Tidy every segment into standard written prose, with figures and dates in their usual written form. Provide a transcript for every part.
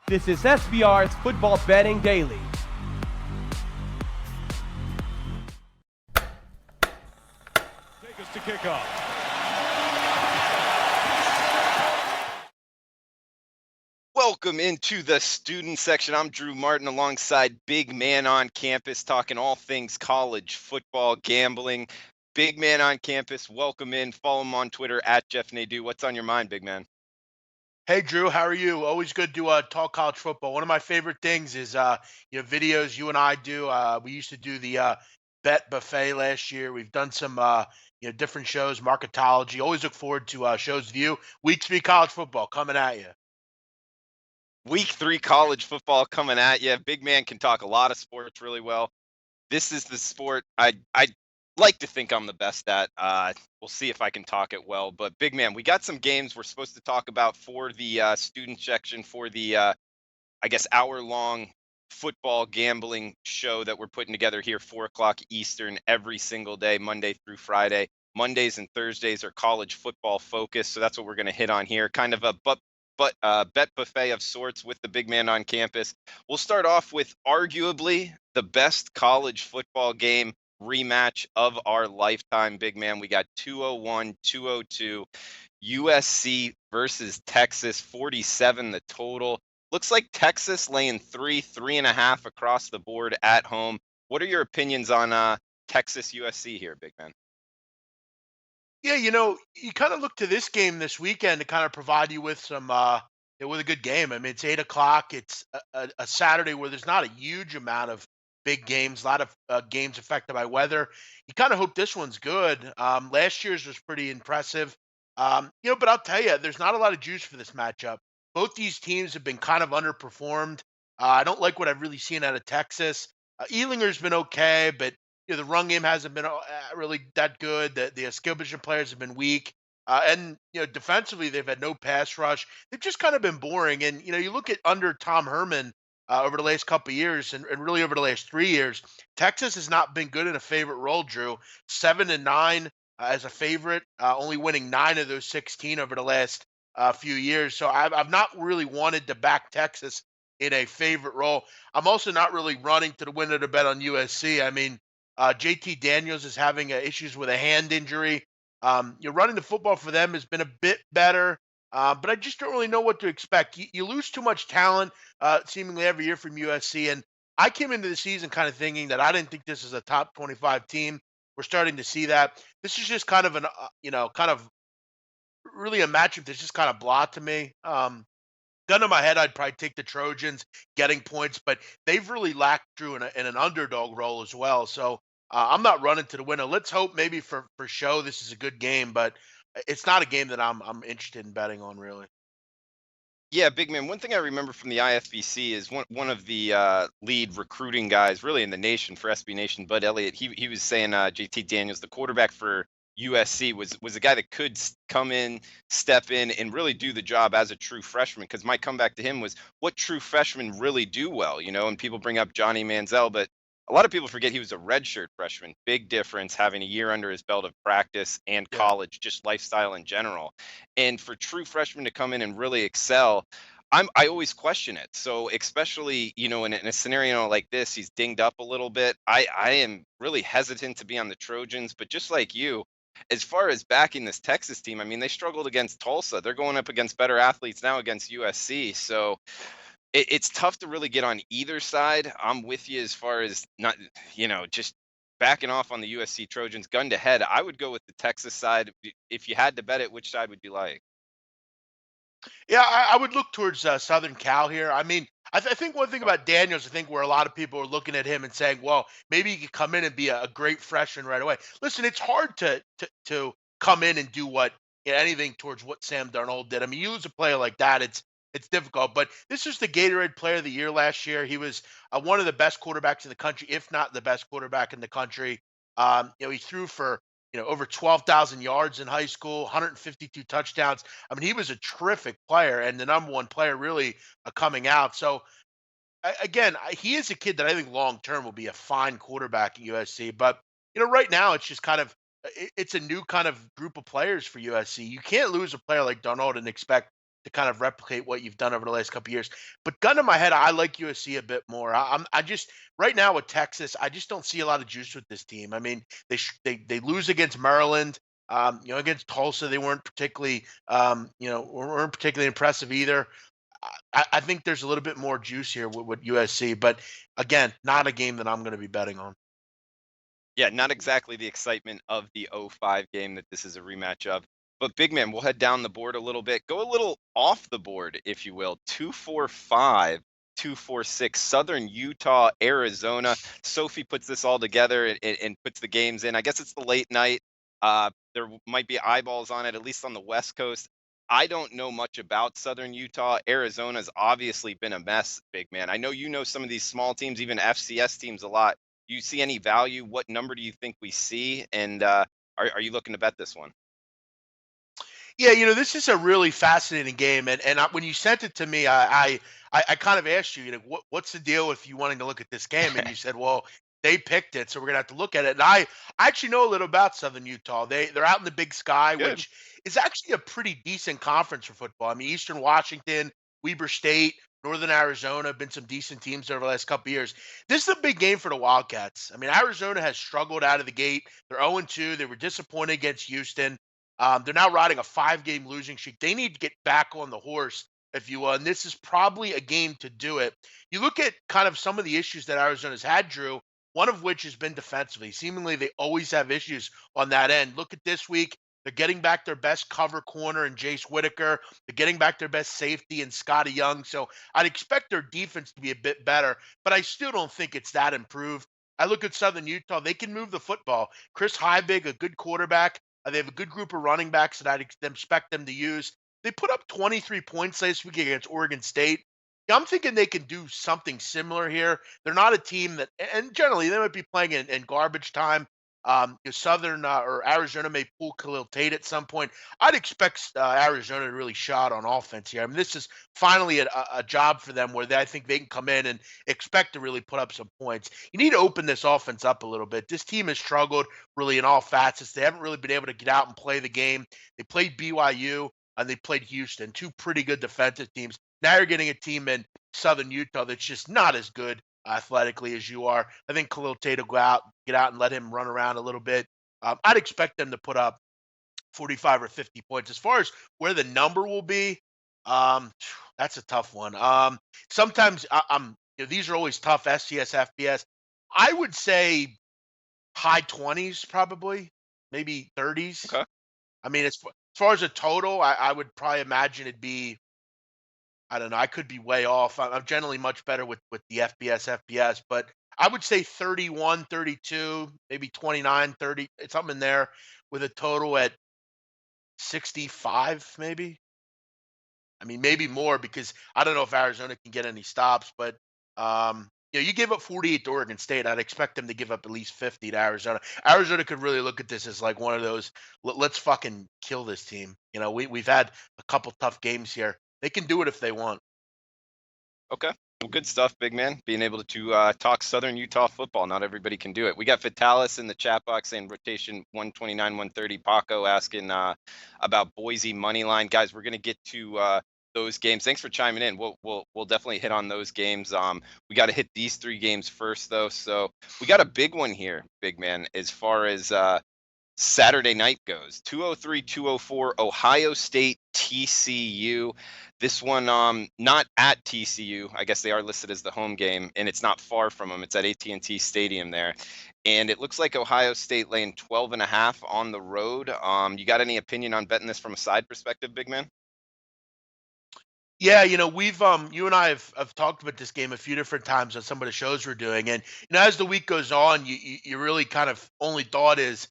This is SBR's Football Betting Daily. Take us to kickoff. Welcome into the student section. I'm Drew Martin alongside Big Man on Campus, talking all things college football, gambling. Big Man on Campus, welcome in. Follow him on Twitter at Jeff Nadeau. What's on your mind, Big Man? Hey Drew, how are you? Always good to talk college football. One of my favorite things is videos you and I do. We used to do the bet buffet last year. We've done some different shows, marketology. Always look forward to shows with you. Week 3 college football coming at you. Week 3 college football coming at you. Big Man can talk a lot of sports really well. This is the sport I like to think I'm the best at. We'll see if I can talk it well. But Big Man, we got some games we're supposed to talk about for the student section for the hour-long football gambling show that we're putting together here, 4 o'clock Eastern every single day, Monday through Friday. Mondays and Thursdays are college football focused, so that's what we're going to hit on here. Kind of a bet buffet of sorts with the Big Man on Campus. We'll start off with arguably the best college football game rematch of our lifetime, Big Man. We got 201, 202, USC versus Texas, 47 the total. Looks like Texas laying 3.5 across the board at home. What are your opinions on Texas USC here, Big Man? Yeah, you kind of look to this game this weekend to kind of provide you with some with a good game. I mean, it's 8 o'clock. It's a Saturday where there's not a huge amount of big games, a lot of games affected by weather. You kind of hope this one's good. Last year's was pretty impressive. But I'll tell you, there's not a lot of juice for this matchup. Both these teams have been kind of underperformed. I don't like what I've really seen out of Texas. Ealinger's been okay, but the run game hasn't been really that good. The skill position players have been weak. And defensively, they've had no pass rush. They've just kind of been boring. And you look at under Tom Herman over the last couple of years, and really over the last 3 years, Texas has not been good in a favorite role. Drew 7-9 as a favorite, only winning 9 of those 16 over the last few years. So I've not really wanted to back Texas in a favorite role. I'm also not really running to the win of the bet on USC. I mean, JT Daniels is having issues with a hand injury. Running the football for them has been a bit better, but I just don't really know what to expect. You lose too much talent seemingly every year from USC, and I came into the season kind of thinking that I didn't think this is a top 25 team. We're starting to see that. This is just kind of kind of really a matchup that's just kind of blah to me. Gun to my head, I'd probably take the Trojans getting points, but they've really lacked Drew in an underdog role as well. So I'm not running to the winner. Let's hope maybe for show this is a good game, but it's not a game that I'm interested in betting on really. Yeah, Big Man. One thing I remember from the IFBC is one of the lead recruiting guys, really in the nation for SB Nation, Bud Elliott. He was saying JT Daniels, the quarterback for USC, was a guy that could come in, step in, and really do the job as a true freshman. Because my comeback to him was, what true freshmen really do well, And people bring up Johnny Manziel, but a lot of people forget he was a redshirt freshman. Big difference having a year under his belt of practice and Yeah. college, just lifestyle in general. And for true freshmen to come in and really excel, I always question it. So especially, in a scenario like this, he's dinged up a little bit. I am really hesitant to be on the Trojans, but just like you, as far as backing this Texas team, I mean, they struggled against Tulsa. They're going up against better athletes now against USC. So it's tough to really get on either side. I'm with you as far as not, just backing off on the USC Trojans. Gun to head, I would go with the Texas side. If you had to bet it, which side would you like? Yeah, I would look towards Southern Cal here. I mean, I think one thing about Daniels, I think where a lot of people are looking at him and saying, well, maybe he could come in and be a great freshman right away. Listen, it's hard to come in and do anything towards what Sam Darnold did. I mean, you lose a player like that, it's difficult. But this is the Gatorade Player of the Year last year. He was one of the best quarterbacks in the country, if not the best quarterback in the country. He threw for over 12,000 yards in high school, 152 touchdowns. I mean, he was a terrific player and the number one player really coming out. So again, he is a kid that I think long term will be a fine quarterback at USC. But right now it's just kind of it's a new kind of group of players for USC. You can't lose a player like Darnold and expect to kind of replicate what you've done over the last couple of years. But gun to my head, I like USC a bit more. I just right now with Texas, I just don't see a lot of juice with this team. I mean, they lose against Maryland. Against Tulsa, they weren't particularly, weren't particularly impressive either. I think there's a little bit more juice here with USC, but again, not a game that I'm going to be betting on. Yeah, not exactly the excitement of the '05 game that this is a rematch of. But big man, we'll head down the board a little bit. Go a little off the board, if you will. 245, 246, Southern Utah, Arizona. Sophie puts this all together and puts the games in. I guess it's the late night. There might be eyeballs on it, at least on the West Coast. I don't know much about Southern Utah. Arizona's obviously been a mess, big man. I know you know some of these small teams, even FCS teams, a lot. Do you see any value? What number do you think we see? And are you looking to bet this one? Yeah, this is a really fascinating game, and when you sent it to me, I kind of asked you, what's the deal if you wanting to look at this game, and you said, well, they picked it, so we're gonna have to look at it. And I actually know a little about Southern Utah. They're out in the Big Sky, Good. which is actually a pretty decent conference for football. I mean, Eastern Washington, Weber State, Northern Arizona have been some decent teams over the last couple of years. This is a big game for the Wildcats. I mean, Arizona has struggled out of the gate. They're 0-2. They were disappointed against Houston. They're now riding a 5-game losing streak. They need to get back on the horse, if you will. And this is probably a game to do it. You look at kind of some of the issues that Arizona's had, Drew, one of which has been defensively. Seemingly, they always have issues on that end. Look at this week. They're getting back their best cover corner in Jace Whitaker. They're getting back their best safety in Scotty Young. So I'd expect their defense to be a bit better, but I still don't think it's that improved. I look at Southern Utah. They can move the football. Chris Heibig, a good quarterback. They have a good group of running backs that I'd expect them to use. They put up 23 points last week against Oregon State. Yeah, I'm thinking they can do something similar here. They're not a team that, and generally they might be playing in garbage time. Southern or Arizona may pull Khalil Tate at some point. I'd expect Arizona to really shot on offense here. I mean, this is finally a job for them where I think they can come in and expect to really put up some points. You need to open this offense up a little bit. This team has struggled really in all facets. They haven't really been able to get out and play the game. They played BYU and they played Houston, two pretty good defensive teams. Now you're getting a team in Southern Utah that's just not as good athletically as you are. I think Khalil Tate will get out and let him run around a little bit. I'd expect them to put up 45 or 50 points. As far as where the number will be, that's a tough one. Sometimes these are always tough. SCS, FBS. I would say high 20s, probably, maybe 30s. Okay. I mean, as far as a total, I would probably imagine it'd be, I don't know. I could be way off. I'm generally much better with the FBS, but I would say 31, 32, maybe 29, 30, something in there with a total at 65, maybe. I mean, maybe more because I don't know if Arizona can get any stops, but you give up 48 to Oregon State. I'd expect them to give up at least 50 to Arizona. Arizona could really look at this as like one of those, let's fucking kill this team. We've had a couple tough games here. They can do it if they want. Okay. Well, good stuff, big man. Being able to talk Southern Utah football. Not everybody can do it. We got Vitalis in the chat box saying rotation 129, 130. Paco asking about Boise money line. Guys, we're gonna get to those games. Thanks for chiming in. We'll definitely hit on those games. We got to hit these 3 games first, though. So we got a big one here, big man, as far as Saturday night goes. 203, 204, Ohio State, TCU. This one, not at TCU. I guess they are listed as the home game, and it's not far from them. It's at AT&T Stadium there. And it looks like Ohio State laying 12.5 on the road. You got any opinion on betting this from a side perspective, big man? Yeah, we've you and I have talked about this game a few different times on some of the shows we're doing, and as the week goes on, you really kind of only thought is,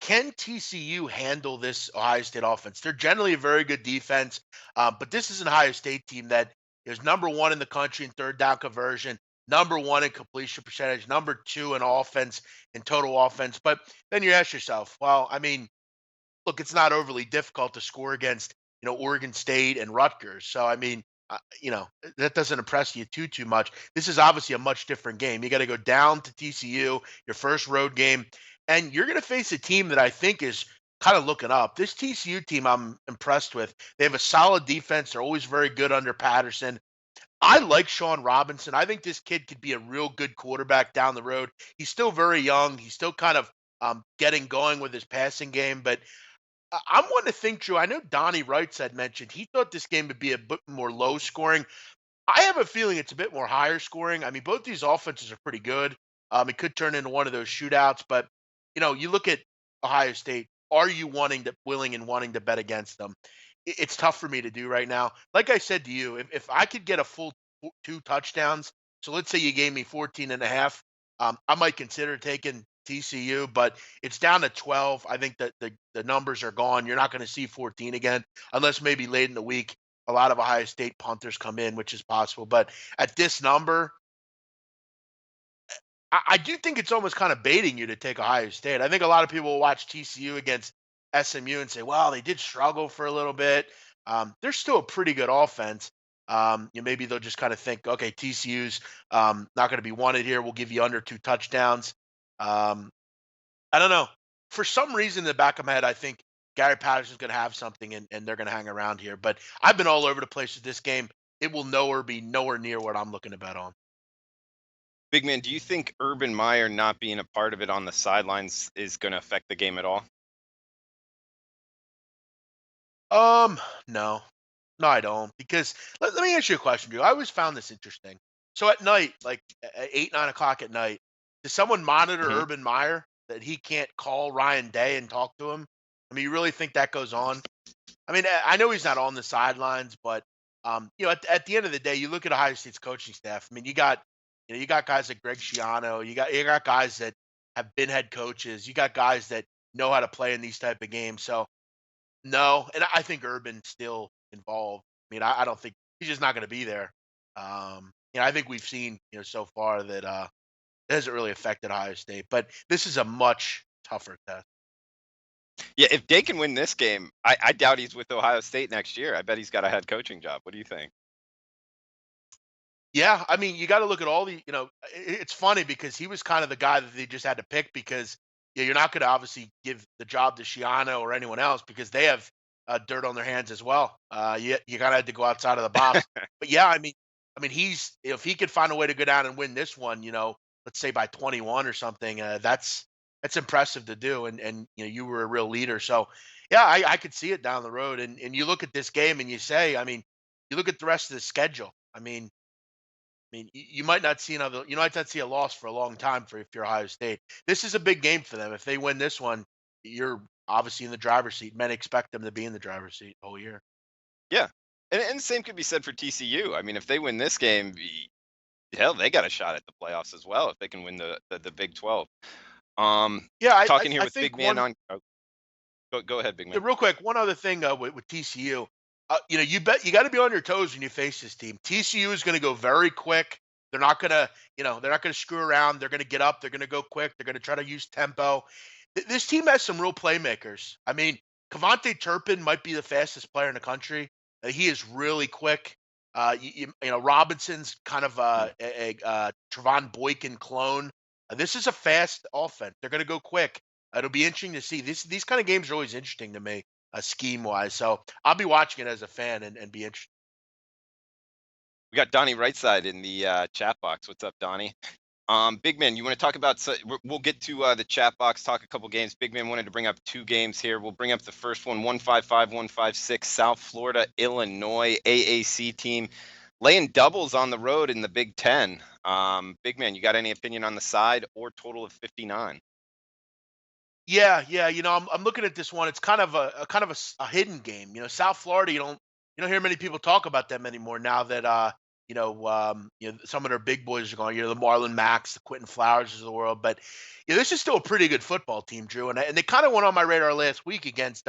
can TCU handle this Ohio State offense? They're generally a very good defense, but this is an Ohio State team that is number 1 in the country in third down conversion, number 1 in completion percentage, number 2 in offense, in total offense. But then you ask yourself, well, I mean, look, it's not overly difficult to score against, Oregon State and Rutgers. So, I mean, that doesn't impress you too much. This is obviously a much different game. You got to go down to TCU, your first road game, and you're going to face a team that I think is kind of looking up. This TCU team I'm impressed with. They have a solid defense. They're always very good under Patterson. I like Sean Robinson. I think this kid could be a real good quarterback down the road. He's still very young. He's still kind of getting going with his passing game. But I'm one to think, Drew. I know Donnie Wrights had mentioned he thought this game would be a bit more low scoring. I have a feeling it's a bit more higher scoring. I mean, both these offenses are pretty good. It could turn into one of those shootouts, but you look at Ohio State. Are you willing and wanting to bet against them? It's tough for me to do right now. Like I said to you, if I could get a full two touchdowns, so let's say you gave me 14 and a half, I might consider taking TCU, but it's down to 12. I think that the numbers are gone. You're not going to see 14 again, unless maybe late in the week a lot of Ohio State punters come in, which is possible. But at this number, I do think it's almost kind of baiting you to take Ohio State. I think a lot of people will watch TCU against SMU and say, well, they did struggle for a little bit. They're still a pretty good offense. Maybe they'll just kind of think, okay, TCU's not going to be wanted here. We'll give you under 2 touchdowns. Um, I don't know. For some reason, in the back of my head, I think Gary Patterson's going to have something and they're going to hang around here. But I've been all over the place with this game. It will be nowhere near what I'm looking to bet on. Big man, do you think Urban Meyer not being a part of it on the sidelines is going to affect the game at all? No. No, I don't. Because let me ask you a question, Drew. I always found this interesting. So at night, like at 8, 9 o'clock at night, does someone monitor Mhm. Urban Meyer that he can't call Ryan Day and talk to him? I mean, you really think that goes on? I mean, I know he's not on the sidelines, but at the end of the day, you look at Ohio State's coaching staff. I mean, you got guys like Greg Schiano. You got guys that have been head coaches. You got guys that know how to play in these type of games. So no, and I think Urban's still involved. I mean, I don't think he's just not going to be there. I think we've seen so far that it hasn't really affected Ohio State, but this is a much tougher test. Yeah, if Day can win this game, I doubt he's with Ohio State next year. I bet he's got a head coaching job. What do you think? Yeah, I mean, you got to look at all it's funny because he was kind of the guy that they just had to pick because you're not going to obviously give the job to Shiano or anyone else because they have dirt on their hands as well. You kind of had to go outside of the box. But yeah, I mean, he's if he could find a way to go down and win this one, let's say by 21 or something, that's impressive to do. And you were a real leader, so yeah, I could see it down the road. And you look at this game and you say, I mean, you look at the rest of the schedule. I mean, you might not see you might not see a loss for a long time for if you're Ohio State. This is a big game for them. If they win this one, you're obviously in the driver's seat. Men expect them to be in the driver's seat the whole year. Yeah, and the same could be said for TCU. I mean, if they win this game, hell, they got a shot at the playoffs as well if they can win the Big 12. Yeah, Talking here I with think Big Man one on. Oh, go ahead, Big yeah, Man. real quick, one other thing with TCU. You bet you got to be on your toes when you face this team. TCU is going to go very quick. They're not gonna screw around. They're gonna get up. They're gonna go quick. They're gonna try to use tempo. This team has some real playmakers. I mean, Kavonte Turpin might be the fastest player in the country. He is really quick. Robinson's kind of a Trevon Boykin clone. This is a fast offense. They're going to go quick. It'll be interesting to see. These kind of games are always interesting to me, scheme wise. So I'll be watching it as a fan and be interested. We got Donnie Rightside in the chat box. What's up, Donnie? Big Man, you want to talk about? We'll get to the chat box, talk a couple games. Big Man wanted to bring up 2 games here. We'll bring up the first one: 155, 156, South Florida, Illinois AAC team laying doubles on the road in the Big Ten. Big Man, you got any opinion on the side or total of 59? Yeah, yeah. I'm looking at this one. It's kind of a hidden game. South Florida. You don't hear many people talk about them anymore now that some of their big boys are going. The Marlon Macks, the Quentin Flowers of the world. But this is still a pretty good football team, Drew. And they kind of went on my radar last week against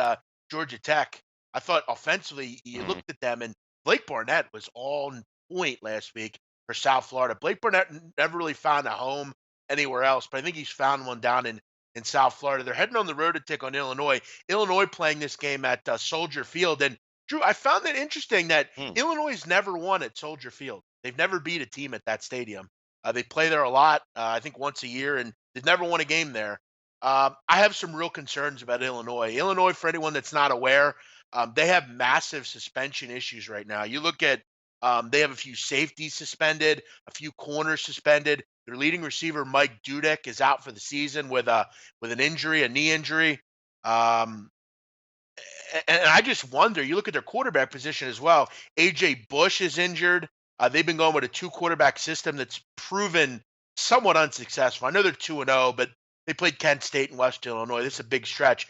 Georgia Tech. I thought offensively, you Mhm. looked at them, and Blake Barnett was on point last week for South Florida. Blake Barnett never really found a home anywhere else, but I think he's found one down in South Florida. They're heading on the road to take on Illinois. Illinois playing this game at Soldier Field. And Drew, I found it interesting that Hmm. Illinois never won at Soldier Field. They've never beat a team at that stadium. They play there a lot, I think once a year, and they've never won a game there. I have some real concerns about Illinois. Illinois, for anyone that's not aware, they have massive suspension issues right now. You look at they have a few safeties suspended, a few corners suspended. Their leading receiver, Mike Dudek, is out for the season with an injury, a knee injury. Um, and I just wonder. You look at their quarterback position as well. AJ Bush is injured. They've been going with a two quarterback system that's proven somewhat unsuccessful. I know they're 2-0, but they played Kent State and Western Illinois. This is a big stretch.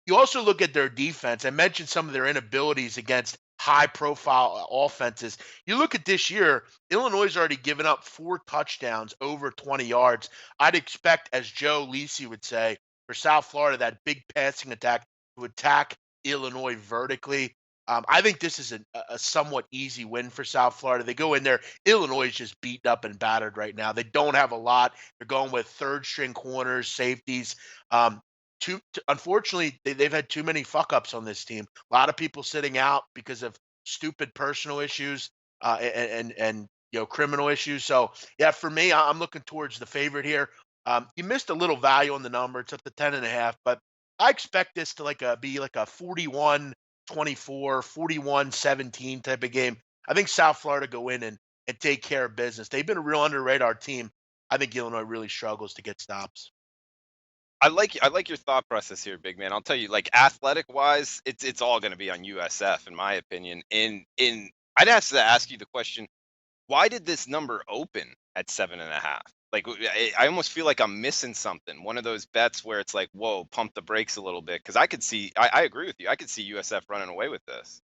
You also look at their defense. I mentioned some of their inabilities against high profile offenses. You look at this year, Illinois has already given up 4 touchdowns over 20 yards. I'd expect, as Joe Lisi would say, for South Florida, that big passing attack to attack Illinois vertically. I think this is a somewhat easy win for South Florida. They go in there. Illinois is just beaten up and battered right now. They don't have a lot. They're going with third string corners, safeties. Unfortunately, they've had too many fuck ups on this team. A lot of people sitting out because of stupid personal issues and criminal issues. So yeah, for me, I'm looking towards the favorite here. You missed a little value on the number. It's up to 10.5, but I expect this to be like a 41-24, 41-17 type of game. I think South Florida go in and take care of business. They've been a real under radar team. I think Illinois really struggles to get stops. I like your thought process here, big man. I'll tell you, like athletic wise, it's all going to be on USF in my opinion. In I'd have to ask you the question: why did this number open at 7.5? Like I almost feel like I'm missing something. One of those bets where it's like, whoa, pump the brakes a little bit because I could see. I agree with you. I could see USF running away with this.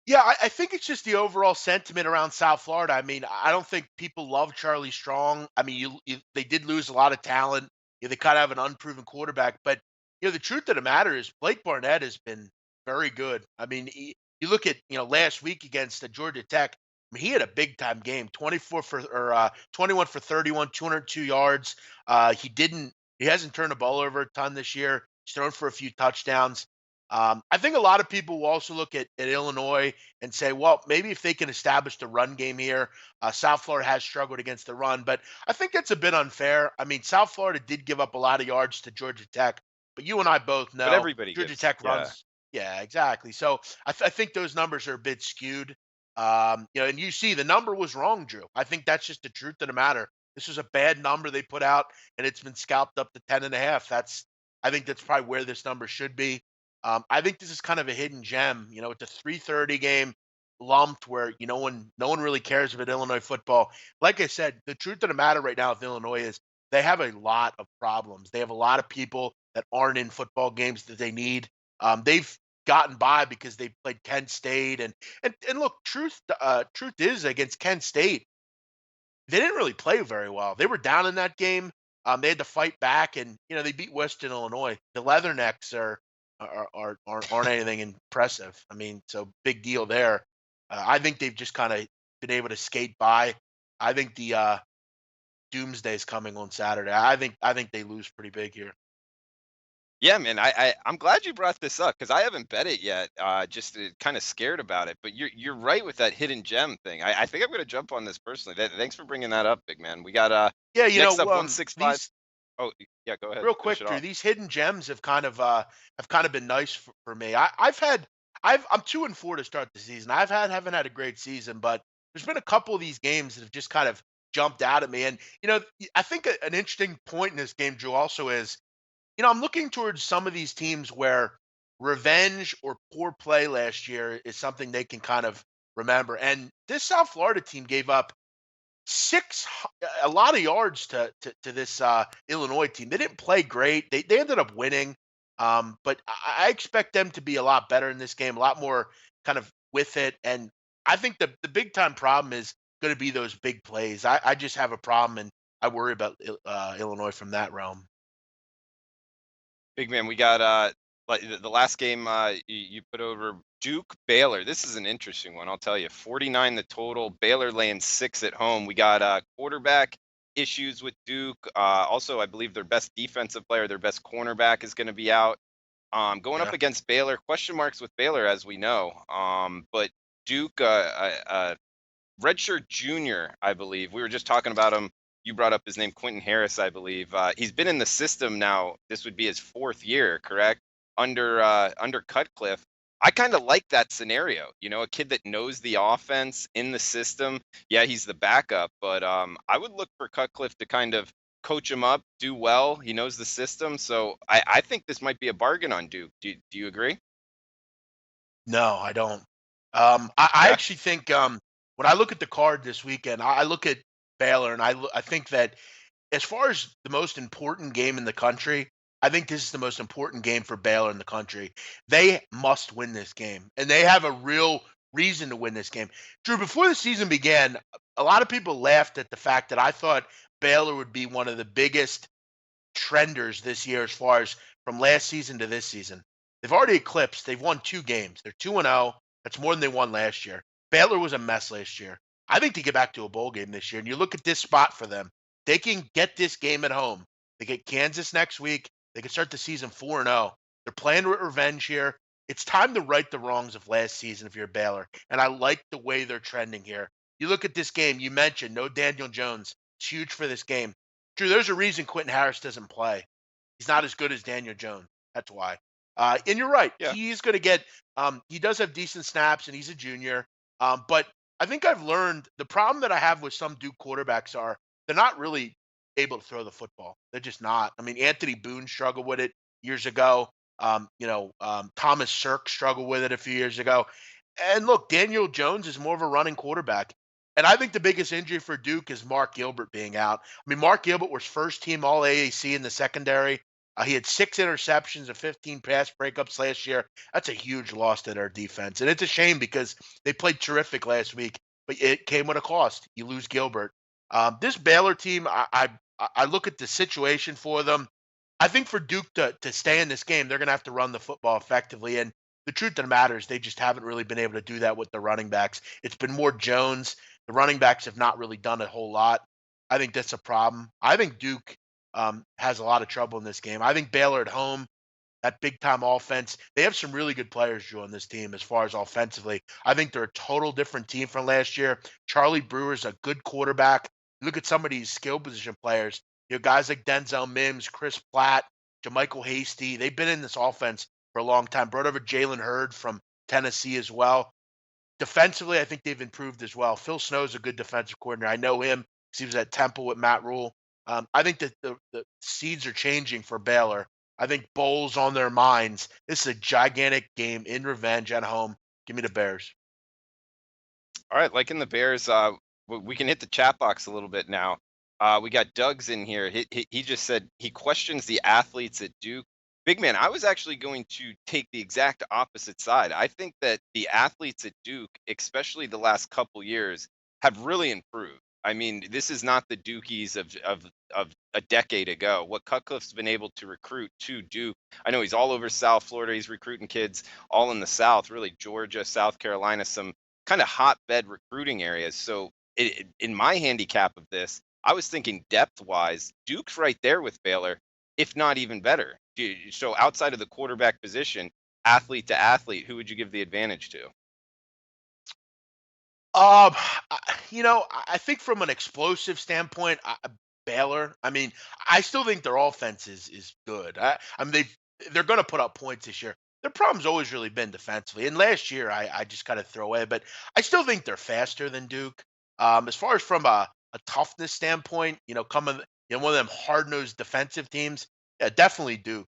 Yeah, I think it's just the overall sentiment around South Florida. I mean, I don't think people love Charlie Strong. I mean, they did lose a lot of talent. They kind of have an unproven quarterback, but the truth of the matter is Blake Barnett has been very good. I mean, you look at last week against Georgia Tech. I mean, he had a big time game, 21 for 31, 202 yards. He hasn't turned the ball over a ton this year. He's thrown for a few touchdowns. I think a lot of people will also look at Illinois and say, well, maybe if they can establish the run game here, South Florida has struggled against the run, but I think that's a bit unfair. I mean, South Florida did give up a lot of yards to Georgia Tech, but you and I both But know everybody Georgia gives, Tech yeah. runs. Yeah, exactly. So I think those numbers are a bit skewed. And you see the number was wrong, Drew. I think that's just the truth of the matter. This was a bad number they put out, and it's been scalped up to 10.5. I think that's probably where this number should be. I think this is kind of a hidden gem. It's a 3:30 game lumped where no one really cares about Illinois football. Like I said, the truth of the matter right now with Illinois is they have a lot of problems. They have a lot of people that aren't in football games that they need. They've gotten by because they played Kent State and look, truth is against Kent State, they didn't really play very well. They were down in that game. They had to fight back, and they beat Western Illinois. The Leathernecks aren't anything impressive. I mean, so big deal there. I think they've just kind of been able to skate by. I think the doomsday is coming on Saturday. I think they lose pretty big here. Yeah, man. I'm glad you brought this up because I haven't bet it yet. Just kind of scared about it. But you're right with that hidden gem thing. I think I'm gonna jump on this personally. Thanks for bringing that up, big man. We got Yeah, next up 165. these Oh yeah, go ahead. real Finish quick, it Drew. off. These hidden gems have kind of been nice for me. I'm 2-4 to start the season. Haven't had a great season, but there's been a couple of these games that have just kind of jumped out at me. And I think an interesting point in this game, Drew, also is I'm looking towards some of these teams where revenge or poor play last year is something they can kind of remember. And this South Florida team gave up a lot of yards to this Illinois team. They didn't play great. They ended up winning, but I expect them to be a lot better in this game, a lot more kind of with it. And I think the big time problem is going to be those big plays. I just have a problem, and I worry about Illinois from that realm. Big man, we got like the last game you put over Duke Baylor. This is an interesting one, I'll tell you. 49 the total. Baylor laying 6 at home. We got quarterback issues with Duke. Also, I believe their best defensive player, their best cornerback is going to be out. Going up Yeah. against Baylor. Question marks with Baylor, as we know. But Duke, redshirt junior, I believe. We were just talking about him you brought up his name, Quentin Harris, I believe. He's been in the system now. This would be his 4th year, correct? Under Cutcliffe. I kind of like that scenario. A kid that knows the offense in the system. Yeah, he's the backup, but I would look for Cutcliffe to kind of coach him up, do well. He knows the system, so I think this might be a bargain on Duke. Do you agree? No, I don't. I Yeah, actually think when I look at the card this weekend, I look at Baylor, and I think that as far as the most important game in the country, I think this is the most important game for Baylor in the country. They must win this game, and they have a real reason to win this game. Drew, before the season began, a lot of people laughed at the fact that I thought Baylor would be one of the biggest trenders this year as far as from last season to this season. They've already eclipsed. They've won 2 games. They're 2-0. That's more than they won last year. Baylor was a mess last year. I think they get back to a bowl game this year. And you look at this spot for them. They can get this game at home. They get Kansas next week. They can start the season 4-0. They're playing with revenge here. It's time to right the wrongs of last season if you're Baylor. And I like the way they're trending here. You look at this game, you mentioned no Daniel Jones. It's huge for this game. Drew, there's a reason Quentin Harris doesn't play. He's not as good as Daniel Jones. That's why. And you're right. yeah. He's going to get. He does have decent snaps, and he's a junior. But I think I've learned the problem that I have with some Duke quarterbacks are they're not really able to throw the football. They're just not. I mean, Anthony Boone struggled with it years ago. Thomas Sirk struggled with it a few years ago. And look, Daniel Jones is more of a running quarterback. And I think the biggest injury for Duke is Mark Gilbert being out. I mean, Mark Gilbert was first team All AAC in the secondary. He had 6 interceptions and 15 pass breakups last year. That's a huge loss to their defense. And it's a shame because they played terrific last week, but it came with a cost. You lose Gilbert. This Baylor team, I look at the situation for them. I think for Duke to stay in this game, they're going to have to run the football effectively. And the truth of the matter is they just haven't really been able to do that with the running backs. It's been more Jones. The running backs have not really done a whole lot. I think that's a problem. I think Duke has a lot of trouble in this game. I think Baylor at home, that big time offense, they have some really good players, Drew, on this team as far as offensively. I think they're a total different team from last year. Charlie Brewer's a good quarterback. Look at some of these skill position players. Guys like Denzel Mims, Chris Platt, JaMychal Hasty. They've been in this offense for a long time. Brought over Jalen Hurd from Tennessee as well. Defensively, I think they've improved as well. Phil Snow's a good defensive coordinator. I know him because he was at Temple with Matt Rule. I think that the seeds are changing for Baylor. I think bowls on their minds. This is a gigantic game in revenge at home. Give me the Bears. All right, like in the Bears, we can hit the chat box a little bit now. We got Doug's in here. He just said he questions the athletes at Duke. Big man, I was actually going to take the exact opposite side. I think that the athletes at Duke, especially the last couple years, have really improved. I mean, this is not the Dukies of a decade ago. What Cutcliffe's been able to recruit to Duke, I know he's all over South Florida. He's recruiting kids all in the South, really Georgia, South Carolina, some kind of hotbed recruiting areas. So in my handicap of this, I was thinking depth wise, Duke's right there with Baylor, if not even better. So outside of the quarterback position, athlete to athlete, who would you give the advantage to? Um, I think from an explosive standpoint, Baylor. I mean, I still think their offense is good. I mean, they're going to put up points this year. Their problem's always really been defensively. And last year, I just kind of throw away, but I still think they're faster than Duke. As far as from a toughness standpoint, coming, one of them hard nosed defensive teams, yeah, definitely Duke.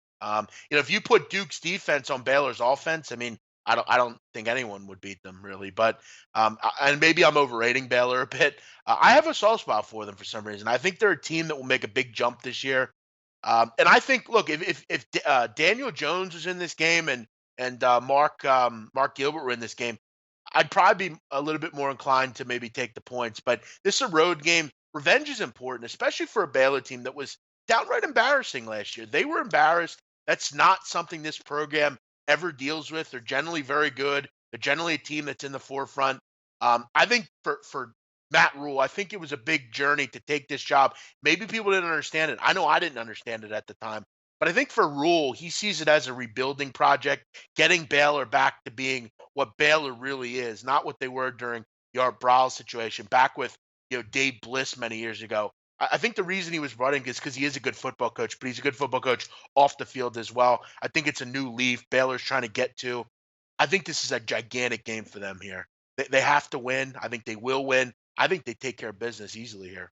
If you put Duke's defense on Baylor's offense, I mean, I don't think anyone would beat them really. But and maybe I'm overrating Baylor a bit. I have a soft spot for them for some reason. I think they're a team that will make a big jump this year. And I think, look, if Daniel Jones was in this game and Mark Gilbert were in this game, I'd probably be a little bit more inclined to maybe take the points. But this is a road game. Revenge is important, especially for a Baylor team that was downright embarrassing last year. They were embarrassed. That's not something this program ever deals with. They're generally very good. They're generally a team that's in the forefront. I think for Matt Rule, I think it was a big journey to take this job. Maybe people didn't understand it. I know I didn't understand it at the time. But I think for Rule, he sees it as a rebuilding project, getting Baylor back to being what Baylor really is, not what they were during the Art Briles situation, back with Dave Bliss many years ago. I think the reason he was running is because he is a good football coach, but he's a good football coach off the field as well. I think it's a new leaf Baylor's trying to get to. I think this is a gigantic game for them here. They have to win. I think they will win. I think they take care of business easily here.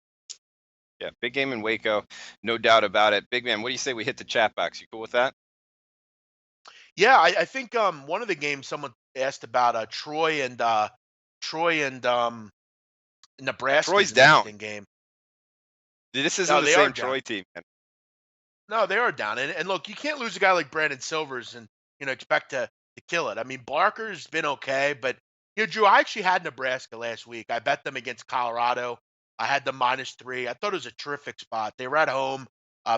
Yeah, big game in Waco, no doubt about it. Big man, what do you say we hit the chat box? You cool with that? Yeah, I think one of the games someone asked about Troy and Nebraska is Troy's an down. interesting game. This isn't No, the they are same down. Troy team, man. No, they are down. And look, you can't lose a guy like Brandon Silvers and expect to kill it. I mean, Barker's been okay, but Drew, I actually had Nebraska last week. I bet them against Colorado. I had them -3. I thought it was a terrific spot. They were at home.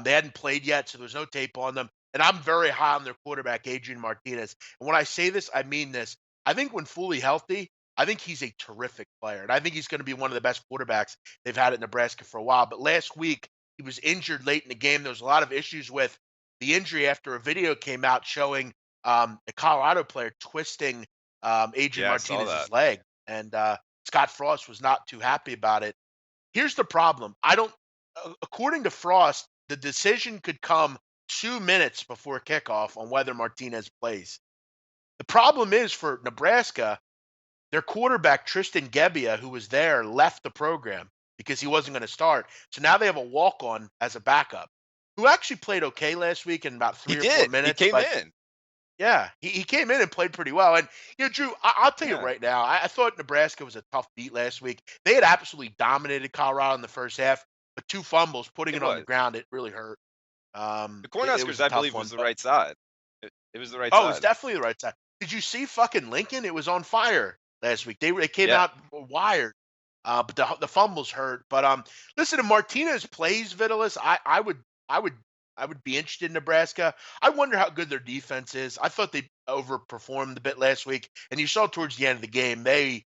They hadn't played yet, so there's no tape on them. And I'm very high on their quarterback, Adrian Martinez. And when I say this, I mean this. I think when fully healthy, I think he's a terrific player. And I think he's going to be one of the best quarterbacks they've had at Nebraska for a while. But last week, he was injured late in the game. There was a lot of issues with the injury after a video came out showing a Colorado player twisting Adrian Yeah, I saw that. Martinez's leg, and Scott Frost was not too happy about it. Here's the problem: I don't. According to Frost, the decision could come 2 minutes before kickoff on whether Martinez plays. The problem is for Nebraska, their quarterback, Tristan Gebbia, who was there, left the program because he wasn't going to start. So now they have a walk on as a backup who actually played okay last week in about He 3 or 4 did. He minutes. came But in. yeah, he came in and played pretty well. And, Drew, I'll tell you Yeah, right now, I thought Nebraska was a tough beat last week. They had absolutely dominated Colorado in the first half, but 2 fumbles, putting it it on the was. ground, it really hurt. The It Cornhuskers, was a I tough believe, one. was the But, right side. It was the right oh, it's side. definitely the right side. Did you see fucking Lincoln? It was on fire last week. They came Yeah. out wired. But the fumbles hurt. But listen, if Martinez plays Vitalis, I would I would be interested in Nebraska. I wonder how good their defense is. I thought they overperformed a bit last week, and you saw towards the end of the game they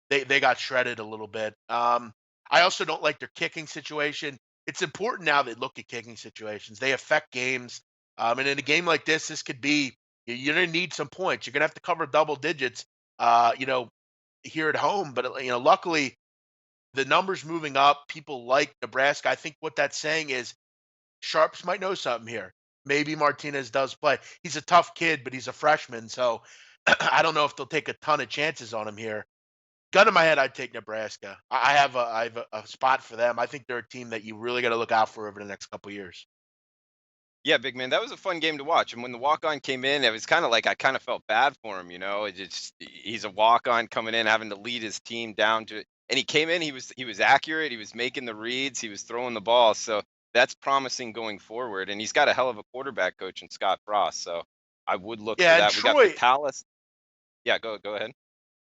got shredded a little bit. I also don't like their kicking situation. It's important now they look at kicking situations. They affect games. And in a game like this could be you're going to need some points. You're going to have to cover double digits. Here at home, but luckily the numbers moving up. People like Nebraska. I think what that's saying is Sharps might know something here. Maybe Martinez does play. He's a tough kid, but he's a freshman, so I don't know if they'll take a ton of chances on him here. Gun in my head, I'd take Nebraska. I have a spot for them. I think they're a team that you really got to look out for over the next couple years. Yeah, big man, that was a fun game to watch. And when the walk-on came in, it was kind of like I kind of felt bad for him, you know. He's a walk-on coming in, having to lead his team down to, and he came in, he was accurate, he was making the reads, he was throwing the ball. So that's promising going forward. And he's got a hell of a quarterback coach in Scott Frost. So I would look for Yeah, and that. We got Troy, Vitalis. Yeah, go ahead.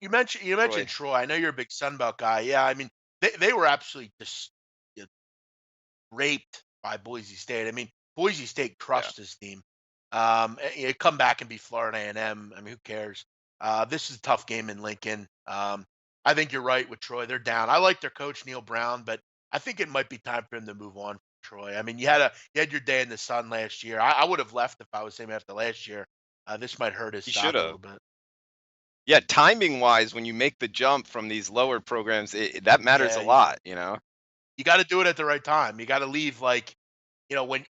you mentioned Troy. Troy. I know you're a big Sunbelt guy. Yeah, I mean they were absolutely just raped by Boise State. I mean, Boise State Yeah. crushed this team. Come back and beat Florida A&M. I mean, who cares? This is a tough game in Lincoln. I think you're right with Troy. They're down. I like their coach Neil Brown, but I think it might be time for him to move on from Troy. I mean, you had your day in the sun last year. I would have left if I was him after last year. This might hurt his He should stock a have. little bit. Yeah, timing wise, when you make the jump from these lower programs, that matters a Yeah, lot, you know. you got to do it at the right time. You got to leave like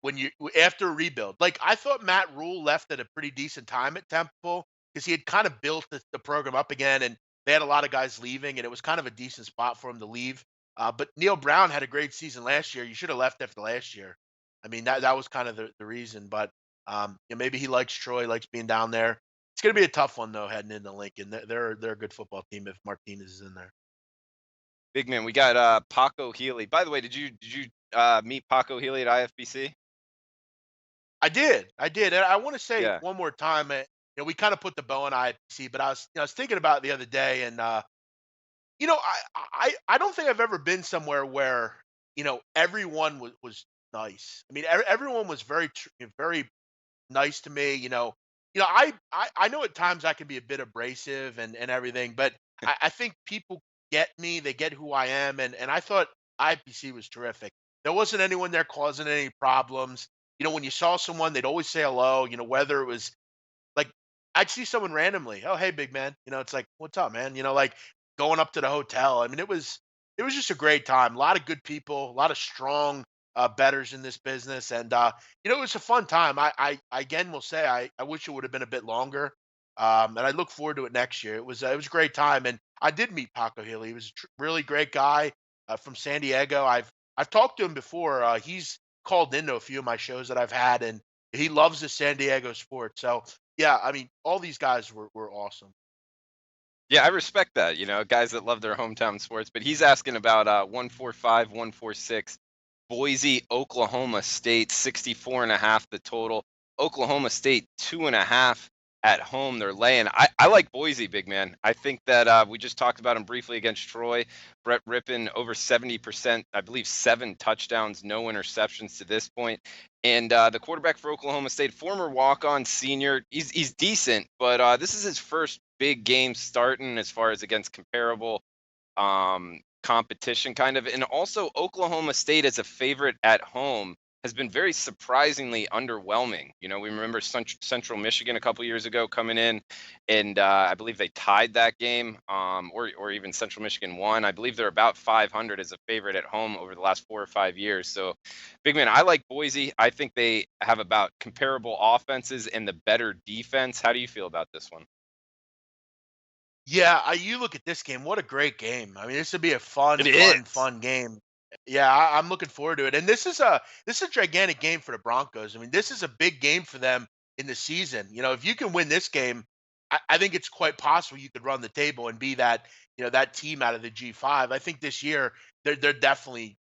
when you after a rebuild. Like I thought Matt Rule left at a pretty decent time at Temple because he had kind of built the program up again, and they had a lot of guys leaving, and it was kind of a decent spot for him to leave. But Neil Brown had a great season last year. You should have left after last year. I mean that was kind of the reason. But maybe he likes Troy, likes being down there. It's going to be a tough one though heading into Lincoln. They're a good football team if Martinez is in there. Big man, we got Paco Healy. By the way, did you meet Paco Healy at IFBC? I did, and I want to say Yeah. one more time. We kind of put the bow on IPC, but I was thinking about it the other day, and I don't think I've ever been somewhere where everyone was nice. I mean, everyone was very nice to me. I know at times I can be a bit abrasive and everything, but I think people get me. They get who I am, and I thought IPC was terrific. There wasn't anyone there causing any problems. When you saw someone, they'd always say hello. Whether it was like I'd see someone randomly, oh hey big man, it's like what's up man, like going up to the hotel. I mean it was just a great time. A lot of good people, a lot of strong bettors in this business, and it was a fun time. I again will say I wish it would have been a bit longer, and I look forward to it next year. It was a great time, and I did meet Paco Healy. He was a really great guy from San Diego. I've talked to him before. He's called into a few of my shows that I've had, and he loves the San Diego sport. So yeah, I mean, all these guys were awesome. Yeah, I respect that. Guys that love their hometown sports. But he's asking about 145, 146, Boise, Oklahoma State, 64.5 the total. Oklahoma State 2.5 at home. They're laying. I like Boise, big man. I think that we just talked about him briefly against Troy. Brett Rippon over 70%, I believe 7 touchdowns, no interceptions to this point. And the quarterback for Oklahoma State, former walk-on senior, he's decent, but this is his first big game starting as far as against comparable competition, kind of. And also, Oklahoma State as a favorite at home has been very surprisingly underwhelming. We remember Central Michigan a couple years ago coming in, and I believe they tied that game, or even Central Michigan won. I believe they're about 500 as a favorite at home over the last 4 or 5 years. So, big man, I like Boise. I think they have about comparable offenses and the better defense. How do you feel about this one? Yeah, you look at this game. What a great game! I mean, this would be a fun, It fun, is. fun game. Yeah, I'm looking forward to it. And this is a gigantic game for the Broncos. I mean, this is a big game for them in the season. If you can win this game, I think it's quite possible you could run the table and be that team out of the G5. I think this year they're definitely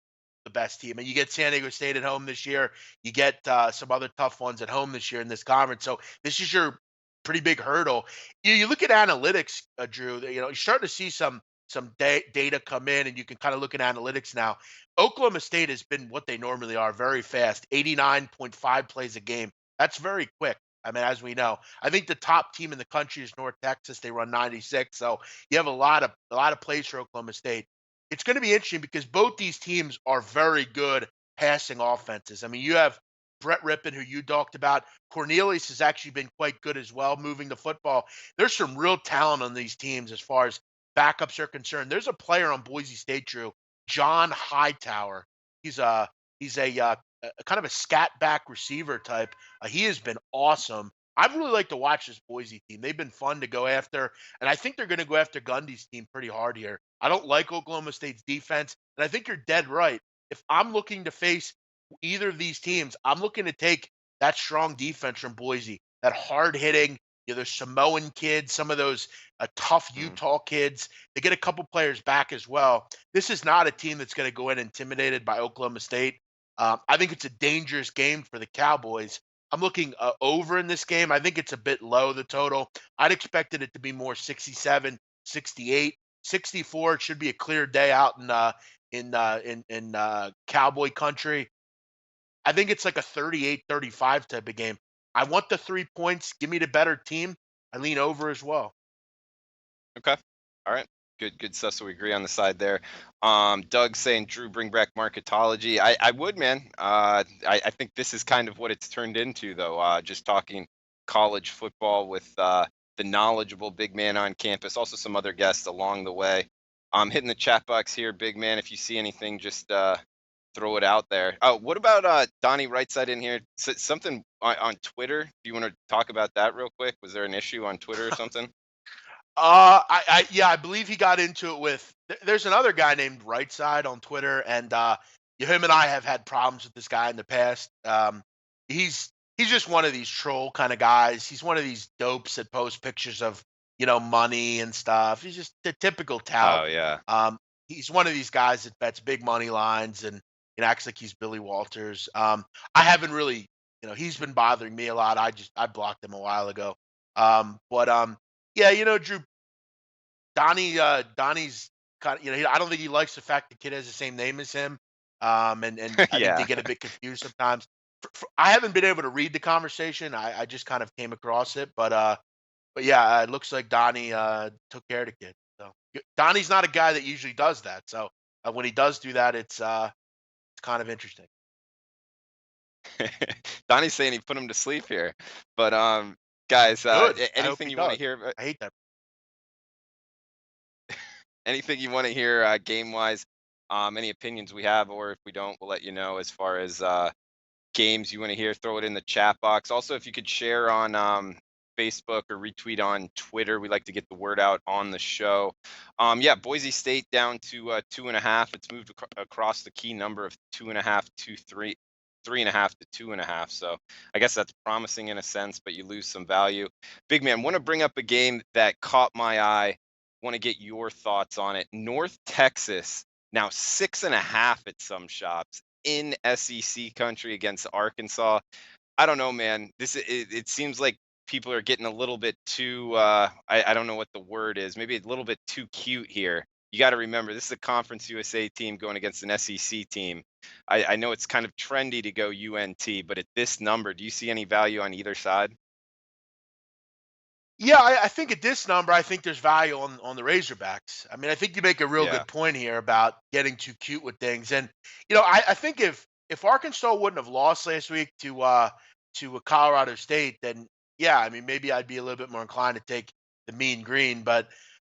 the best team. And you get San Diego State at home this year. You get some other tough ones at home this year in this conference. So this is your pretty big hurdle. You look at analytics, Drew. You're starting to see some data come in, and you can kind of look at analytics now. Oklahoma State has been what they normally are, very fast, 89.5 plays a game. That's very quick. I mean, as we know, I think the top team in the country is North Texas. They run 96, so you have a lot of plays for Oklahoma State. It's going to be interesting because both these teams are very good passing offenses. I mean, you have Brett Rippon, who you talked about. Cornelius has actually been quite good as well, moving the football. There's some real talent on these teams as far as backups are concerned. There's a player on Boise State, Drew, John Hightower. He's a he's a kind of a scat back receiver type. He has been awesome. I've really liked to watch this Boise team. They've been fun to go after, and I think they're going to go after Gundy's team pretty hard here. I don't like Oklahoma State's defense, and I think you're dead right. If I'm looking to face either of these teams, I'm looking to take that strong defense from Boise, that hard hitting. There's Samoan kids, some of those tough Mm. Utah kids. They get a couple players back as well. This is not a team that's going to go in intimidated by Oklahoma State. I think it's a dangerous game for the Cowboys. I'm looking over in this game. I think it's a bit low, the total. I'd expected it to be more 67, 68, 64. It should be a clear day out in Cowboy country. I think it's like a 38-35 type of game. I want the 3 points. Give me the better team. I lean over as well. Okay. All right. Good stuff. So we agree on the side there. Doug saying, Drew, bring back marketology. I would, man. I think this is kind of what it's turned into, though. Just talking college football with the knowledgeable big man on campus. Also, some other guests along the way. Hitting the chat box here, big man. If you see anything, just throw it out there. Oh, what about Donnie Rightside in here? Something on Twitter. Do you want to talk about that real quick? Was there an issue on Twitter or something? Yeah, I believe he got into it with. There's another guy named Rightside on Twitter, and him and I have had problems with this guy in the past. He's just one of these troll kind of guys. He's one of these dopes that post pictures of money and stuff. He's just the typical tout. Oh yeah. Um, he's one of these guys that bets big money lines and acts like he's Billy Walters. I haven't really, he's been bothering me a lot. I blocked him a while ago. But yeah, Drew, Donnie's kind of, I don't think he likes the fact the kid has the same name as him. And I think they Yeah. get a bit confused sometimes. I haven't been able to read the conversation. I just kind of came across it, but yeah, it looks like Donnie took care of the kid. So Donnie's not a guy that usually does that. So when he does do that, it's kind of interesting. Donnie's saying he put him to sleep here. But guys, Good. I hope anything he you want to does. hear? I hate that. Anything you want to hear game wise? any opinions we have, or if we don't, we'll let you know as far as games you want to hear. Throw it in the chat box. Also, if you could share on Facebook or retweet on Twitter, we like to get the word out on the show. Yeah, Boise State down to 2.5. It's moved across the key number of 2.5 to 3. 3.5 to 2.5. So I guess that's promising in a sense, but you lose some value. Big man, want to bring up a game that caught my eye. Want to get your thoughts on it. North Texas now 6.5 at some shops in SEC country against Arkansas. I don't know, man. It seems like people are getting a little bit too I don't know what the word is. Maybe a little bit too cute here. You got to remember, this is a Conference USA team going against an SEC team. I know it's kind of trendy to go UNT, but at this number, do you see any value on either side? Yeah, I think at this number, I think there's value on the Razorbacks. I mean, I think you make a real Yeah. good point here about getting too cute with things. And I think if Arkansas wouldn't have lost last week to Colorado State, then yeah, I mean maybe I'd be a little bit more inclined to take the mean green. But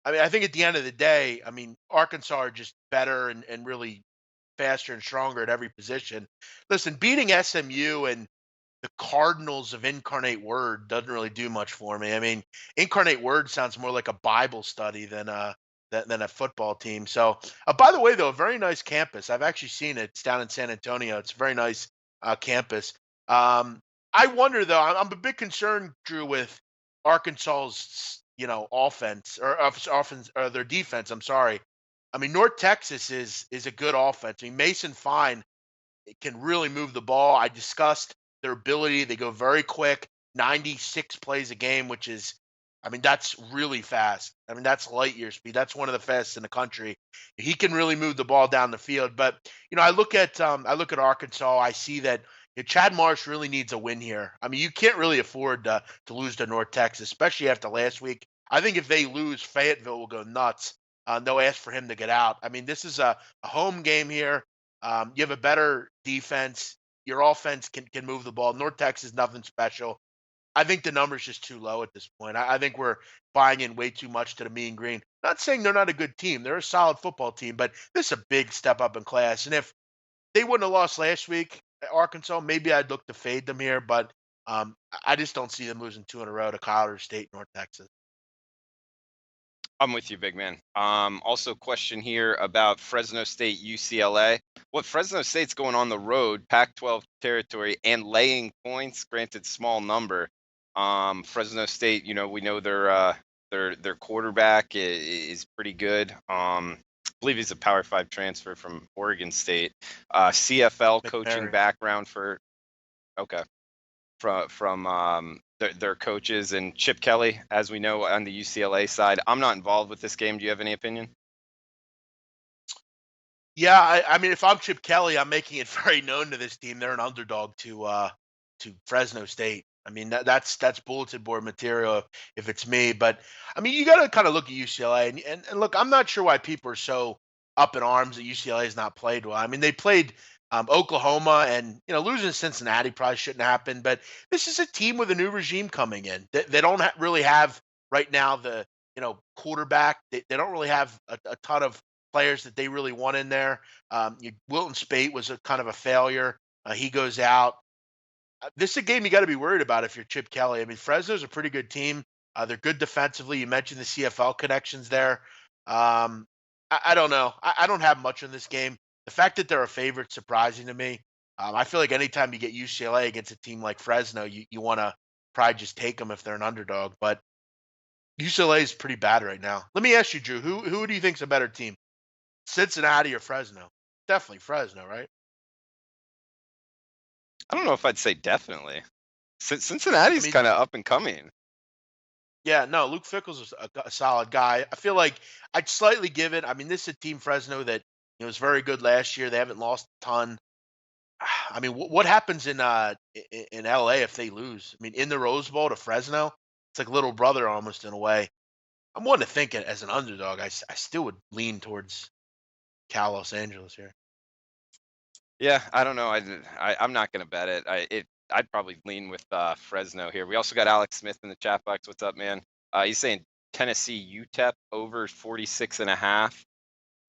I mean, I think at the end of the day, I mean Arkansas are just better and really faster and stronger at every position. Listen, beating SMU and the Cardinals of Incarnate Word doesn't really do much for me. I mean, Incarnate Word sounds more like a Bible study than a football team. So, by the way, though, a very nice campus. I've actually seen it. It's down in San Antonio. It's a very nice campus. I wonder though. I'm a bit concerned, Drew, with Arkansas's offense or offense or their defense. I'm sorry. I mean, North Texas is a good offense. I mean, Mason Fine can really move the ball. I discussed their ability. They go very quick, 96 plays a game, which is, I mean, that's really fast. I mean, that's light year speed. That's one of the fastest in the country. He can really move the ball down the field. But I look at Arkansas. I see that Chad Marsh really needs a win here. I mean, you can't really afford to lose to North Texas, especially after last week. I think if they lose, Fayetteville will go nuts. They'll ask for him to get out. I mean, this is a home game here. You have a better defense. Your offense can move the ball. North Texas, nothing special. I think the number's just too low at this point. I think we're buying in way too much to the mean green. Not saying they're not a good team. They're a solid football team, but this is a big step up in class. And if they wouldn't have lost last week at Arkansas, maybe I'd look to fade them here. But I just don't see them losing two in a row to Colorado State, North Texas. I'm with you, big man. Also, question here about Fresno State, UCLA. What Fresno State's going on the road, Pac-12 territory, and laying points. Granted, small number. Fresno State, we know their quarterback is pretty good. I believe he's a Power 5 transfer from Oregon State. CFL coaching McMurray. background for okay from their coaches and Chip Kelly, as we know on the UCLA side. I'm not involved with this game. Do you have any opinion? Yeah, I mean, if I'm Chip Kelly, I'm making it very known to this team. They're an underdog to Fresno State. I mean, that's bulletin board material if it's me. But I mean, you got to kind of look at UCLA and look. I'm not sure why people are so up in arms that UCLA has not played well. I mean, they played Oklahoma, and losing to Cincinnati probably shouldn't happen. But this is a team with a new regime coming in. They don't really have right now the quarterback. They don't really have a ton of players that they really want in there. Wilton Spate was a kind of a failure. He goes out. This is a game you got to be worried about if you're Chip Kelly. I mean, Fresno's a pretty good team. They're good defensively. You mentioned the CFL connections there. I don't know. I don't have much in this game. The fact that they're a favorite surprising to me. I feel like anytime you get UCLA against a team like Fresno, you want to probably just take them if they're an underdog. But UCLA is pretty bad right now. Let me ask you, Drew, who do you think's a better team? Cincinnati or Fresno? Definitely Fresno, right? I don't know if I'd say definitely. I Cincinnati's mean, kind of up and coming. yeah, no, Luke Fickle's is a solid guy. I feel like I'd slightly give it. I mean, this is a team Fresno that was very good last year. They haven't lost a ton. I mean, what happens in LA if they lose? I mean, in the Rose Bowl to Fresno, it's like little brother almost in a way. I'm wanting to think it as an underdog. I still would lean towards Cal Los Angeles here. Yeah, I don't know. I'm not gonna bet it. I'd probably lean with Fresno here. We also got Alex Smith in the chat box. What's up, man? He's saying Tennessee UTEP over 46.5.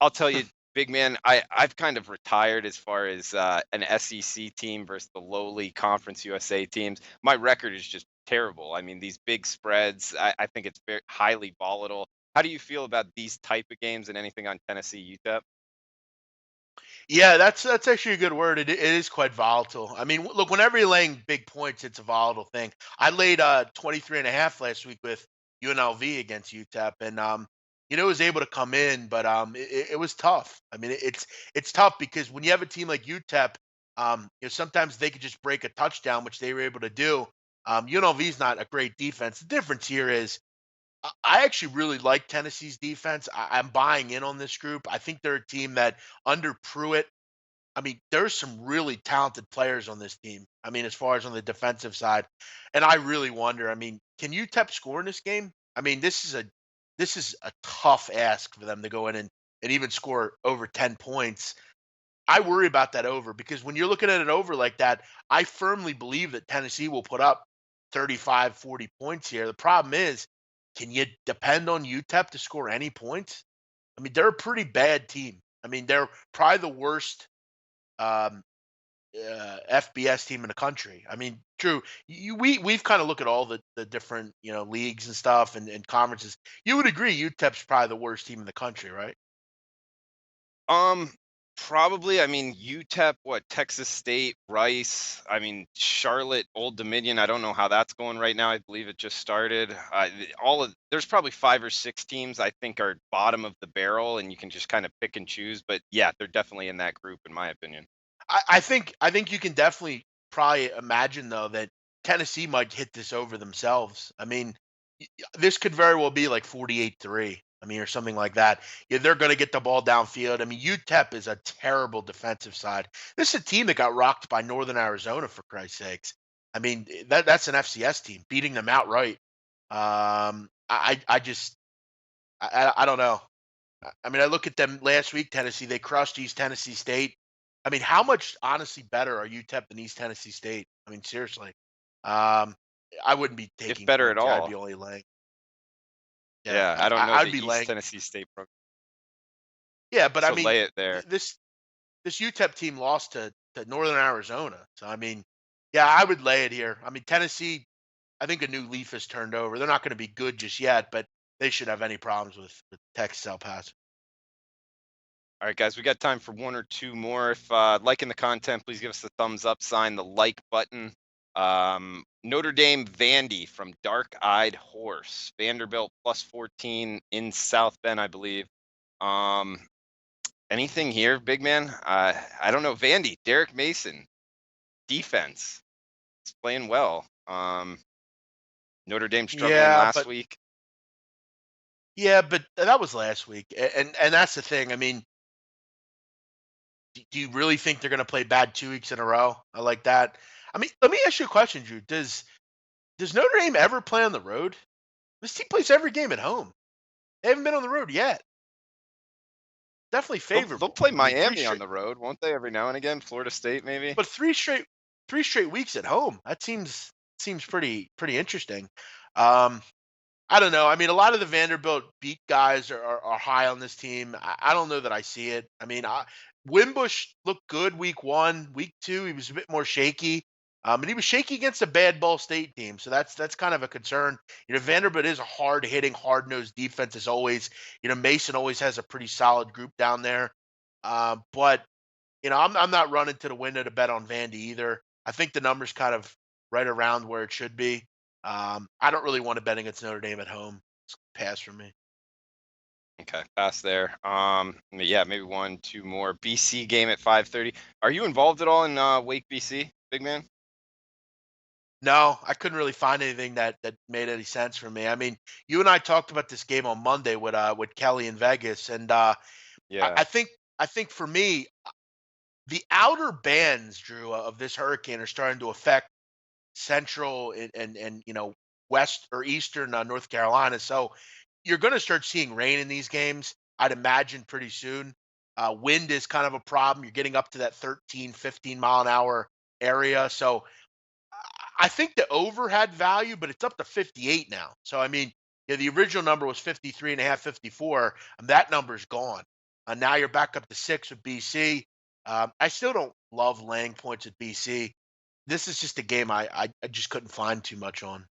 I'll tell you, Big man, I've kind of retired as far as an SEC team versus the lowly Conference USA teams. My record is just terrible. I mean, these big spreads, I think it's very highly volatile. How do you feel about these type of games and anything on Tennessee UTEP? Yeah, that's actually a good word. It is quite volatile. I mean, look, whenever you're laying big points, it's a volatile thing. I laid 23.5 last week with UNLV against UTEP, and it was able to come in, but it was tough. I mean, it's tough because when you have a team like UTEP, sometimes they could just break a touchdown, which they were able to do. UNLV is not a great defense. The difference here is I actually really like Tennessee's defense. I'm buying in on this group. I think they're a team that under Pruitt, I mean, there's some really talented players on this team. I mean, as far as on the defensive side, and I really wonder. I mean, can UTEP score in this game? I mean, this is a tough ask for them to go in and even score over 10 points. I worry about that over because when you're looking at it over like that, I firmly believe that Tennessee will put up 35, 40 points here. The problem is, can you depend on UTEP to score any points? I mean, they're a pretty bad team. I mean, they're probably the worst um, FBS team in the country. I mean, Drew, we've kind of looked at all the different leagues and stuff and conferences. You would agree UTEP's probably the worst team in the country, right? Um, Probably. I mean, UTEP, what, Texas State, Rice. I mean, Charlotte, Old Dominion. I don't know how that's going right now. I believe it just started. There's probably 5 or 6 teams I think are bottom of the barrel, and you can just kind of pick and choose. But yeah, they're definitely in that group, in my opinion. I think you can definitely probably imagine though that Tennessee might hit this over themselves. I mean, this could very well be like 48-3. I mean, or something like that. Yeah, they're going to get the ball downfield. I mean, UTEP is a terrible defensive side. This is a team that got rocked by Northern Arizona for Christ's sakes. I mean, that's an FCS team beating them outright. I just I don't know. I mean, I look at them last week, Tennessee. They crushed East Tennessee State. I mean, how much honestly better are UTEP than East Tennessee State? I mean, seriously. Um, I wouldn't be If taking better at points here. I'd all. be only laying. Yeah, Yeah, I don't know I'd the be East laying. Tennessee State program, Yeah, but I so mean, lay it there. this UTEP team lost to Northern Arizona. So I mean, yeah, I would lay it here. I mean, Tennessee. I think a new leaf has turned over. They're not going to be good just yet, but they should have any problems with Texas El Paso. All right, guys, we got time for one or two more. If liking the content, please give us the thumbs up sign, the like button. Notre Dame Vandy from Dark Eyed Horse. Vanderbilt plus 14 in South Bend, I believe. Um, Anything here, big man? I don't know. Vandy, Derek Mason, defense. It's playing well. Notre Dame struggling Yeah, last but week. but that was last week, and that's the thing. I mean, do you really think they're going to play bad 2 weeks in a row? I like that. I mean, let me ask you a question, Drew. Does Notre Dame ever play on the road? This team plays every game at home. They haven't been on the road yet. Definitely They'll favorable. play I mean, three Miami on straight, the road, won't they? Every now and again, Florida State maybe. but three straight weeks at home. That seems pretty interesting. Um, I don't know. I mean, a lot of the Vanderbilt beat guys are high on this team. I don't know that I see it. I mean, Wimbush looked good week one. Week two, he was a bit more shaky. And he was shaky against a bad Ball State team, so that's kind of a concern. Vanderbilt is a hard hitting, hard nosed defense as always. Mason always has a pretty solid group down there. But I'm not running to the window to bet on Vandy either. I think the number's kind of right around where it should be. I don't really want to bet against Notre Dame at home. It's a pass for me. Okay, pass there. Yeah, maybe one, two more. BC game at 5:30. Are you involved at all in Wake BC, big man? No, I couldn't really find anything that made any sense for me. I mean, you and I talked about this game on Monday with Kelly in Vegas, and I, Yeah. I think I think for me, the outer bands, Drew, of this hurricane are starting to affect central and west or eastern North Carolina. So you're going to start seeing rain in these games. I'd imagine pretty soon. Wind is kind of a problem. You're getting up to that 13, 15 mile an hour area. So I think the over had value, but it's up to 58 now. So I mean, the original number was 53 and a half, 54, and that number's gone. Now you're back up to 6 with BC. I still don't love laying points at BC. This is just a game I just couldn't find too much on.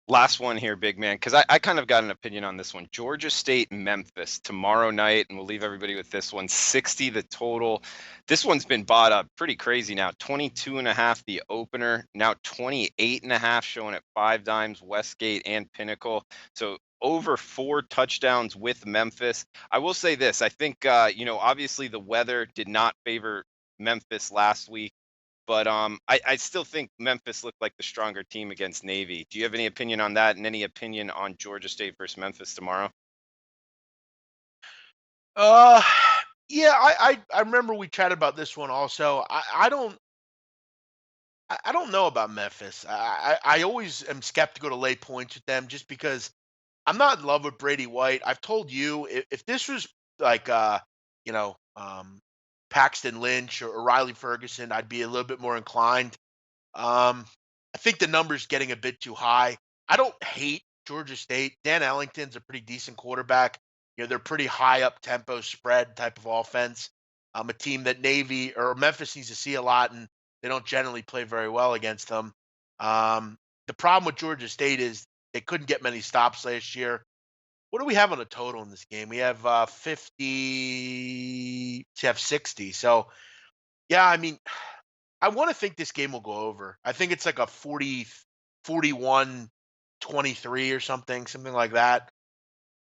Last one here, big man, because I kind of got an opinion on this one. Georgia State, Memphis tomorrow night, and we'll leave everybody with this one. 60 the total. This one's been bought up pretty crazy now. 22.5 the opener. Now 28.5 showing at 5 dimes, Westgate and Pinnacle. So over 4 touchdowns with Memphis. I will say this. I think, obviously the weather did not favor Memphis last week. But I still think Memphis looked like the stronger team against Navy. Do you have any opinion on that, and any opinion on Georgia State versus Memphis tomorrow? Uh, yeah, I remember we chatted about this one also. I don't know about Memphis. I always am skeptical to lay points with them just because I'm not in love with Brady White. I've told you if this was like you know, Paxton Lynch or Riley Ferguson, I'd be a little bit more inclined. Um, I think the number's getting a bit too high. I don't hate Georgia State. Dan Ellington's a pretty decent quarterback. They're pretty high up tempo spread type of offense. A team that Navy or Memphis needs to see a lot, and they don't generally play very well against them. The problem with Georgia State is they couldn't get many stops last year. What do we have on a total in this game? We have 50 to have 60. So, yeah, I mean, I want to think this game will go over. I think it's like a 40, 41, 23 or something like that.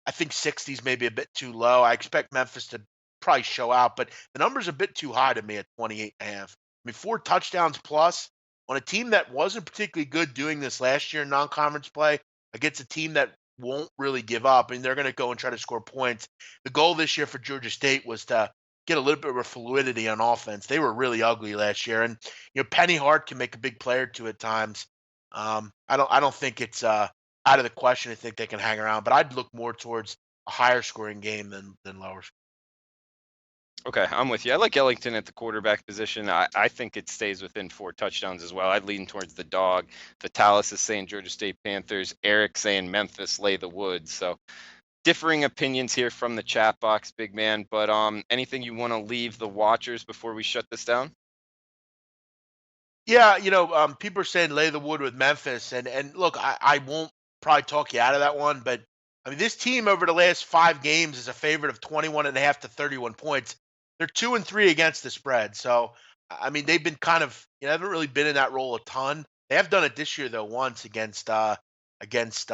I think 60 is maybe a bit too low. I expect Memphis to probably show out, but the number's a bit too high to me at 28.5. I mean, 4 touchdowns plus on a team that wasn't particularly good doing this last year in non-conference play against a team that won't really give up. I mean, they're going to go and try to score points. The goal this year for Georgia State was to get a little bit of fluidity on offense. They were really ugly last year, and Penny Hart can make a big player too at times. I don't think it's out of the question. I think they can hang around, but I'd look more towards a higher scoring game than lower. Okay, I'm with you. I like Ellington at the quarterback position. I think it stays within 4 touchdowns as well. I'd lean towards the dog. Vitalis is saying Georgia State Panthers. Eric saying Memphis lay the woods. So differing opinions here from the chat box, big man. But anything you want to leave the watchers before we shut this down? Yeah, people are saying lay the wood with Memphis, and look, I won't probably talk you out of that one, but I mean this team over the last 5 games is a favorite of 21.5 to 31 points. They're 2-3 against the spread, so I mean they've been kind of haven't really been in that role a ton. They have done it this year though once against against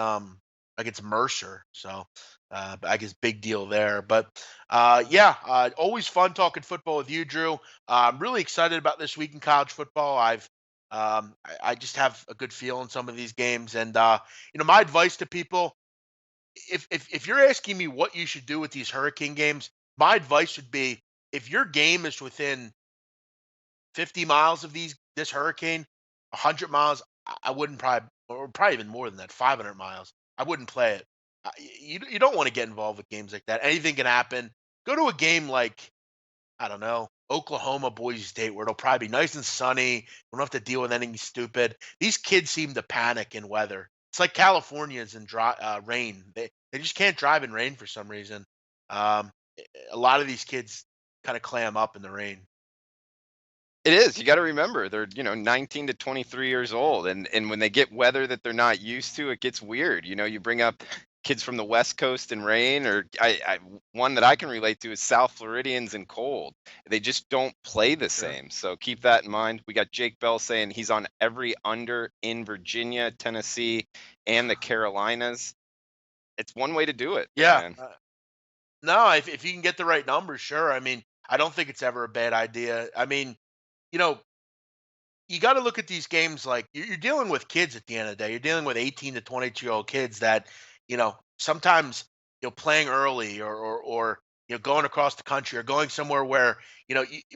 Mercer, so I guess big deal there. But yeah, always fun talking football with you, Drew. I'm really excited about this week in college football. I just have a good feel in some of these games, and my advice to people, if you're asking me what you should do with these Hurricane games, my advice would be if your game is within 50 miles of this hurricane, 100 miles, I wouldn't probably, or probably even more than that, 500 miles. I wouldn't play it. You don't want to get involved with games like that. Anything can happen. Go to a game like, I don't know, Oklahoma, Boise State, where it'll probably be nice and sunny. You don't have to deal with anything stupid. These kids seem to panic in weather. It's like California's in rain. They just can't drive in rain for some reason. Um, a lot of these kids kind of clam up in the rain. It is. You got to remember they're 19 to 23 years old, and when they get weather that they're not used to, it gets weird. You bring up kids from the West Coast in rain, or one that I can relate to is South Floridians in cold. They just don't play the Sure. same. So keep that in mind. We got Jake Bell saying he's on every under in Virginia, Tennessee, and the Carolinas. It's one way to do it, big Yeah. man. No, if you can get the right numbers, sure. I mean, I don't think it's ever a bad idea. I mean, you know, you got to look at these games like you're dealing with kids at the end of the day. You're dealing with 18 to 22-year-old kids that, sometimes playing early or going across the country or going somewhere where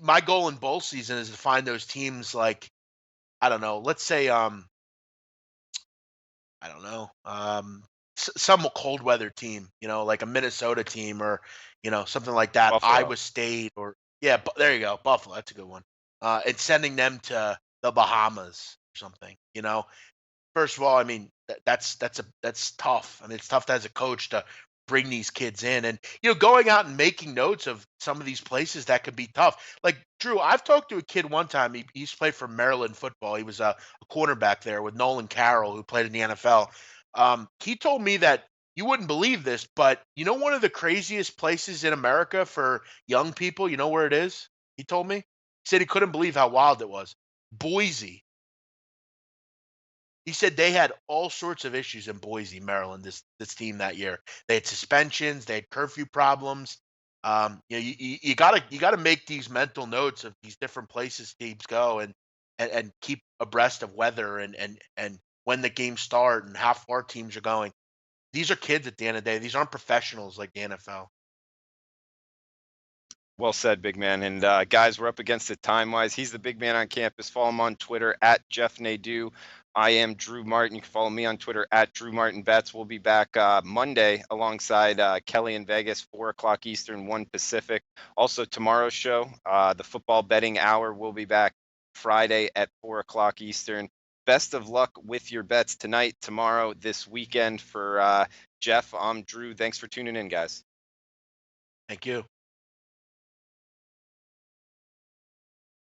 my goal in bowl season is to find those teams like I don't know, let's say I don't know, some cold weather team, like a Minnesota team or something like that, Buffalo. Iowa State or yeah, there you go, Buffalo. That's a good one. And sending them to the Bahamas or something. First of all, I mean that's tough. I mean, it's tough as a coach to bring these kids in, and going out and making notes of some of these places that could be tough. Like Drew, I've talked to a kid one time. He used to play for Maryland football. He was a cornerback there with Nolan Carroll, who played in the NFL. He told me that you wouldn't believe this, but one of the craziest places in America for young people. You know where it is? He told me. He said he couldn't believe how wild it was. Boise. He said they had all sorts of issues in Boise, Maryland. This team that year, they had suspensions, they had curfew problems. You gotta make these mental notes of these different places teams go, and keep abreast of weather, and when the games start and how far teams are going. These are kids at the end of the day. These aren't professionals like the NFL. Well said, big man. And guys, we're up against it time-wise. He's the big man on campus. Follow him on Twitter at Jeff Nadeau. I am Drew Martin. You can follow me on Twitter at Drew Martin Bets. We'll be back Monday alongside Kelly in Vegas, 4 o'clock Eastern, 1 Pacific. Also, tomorrow's show, the Football Betting Hour, will be back Friday at 4 o'clock Eastern. Best of luck with your bets tonight, tomorrow, this weekend. For Jeff, I'm Drew. Thanks for tuning in, guys. Thank you.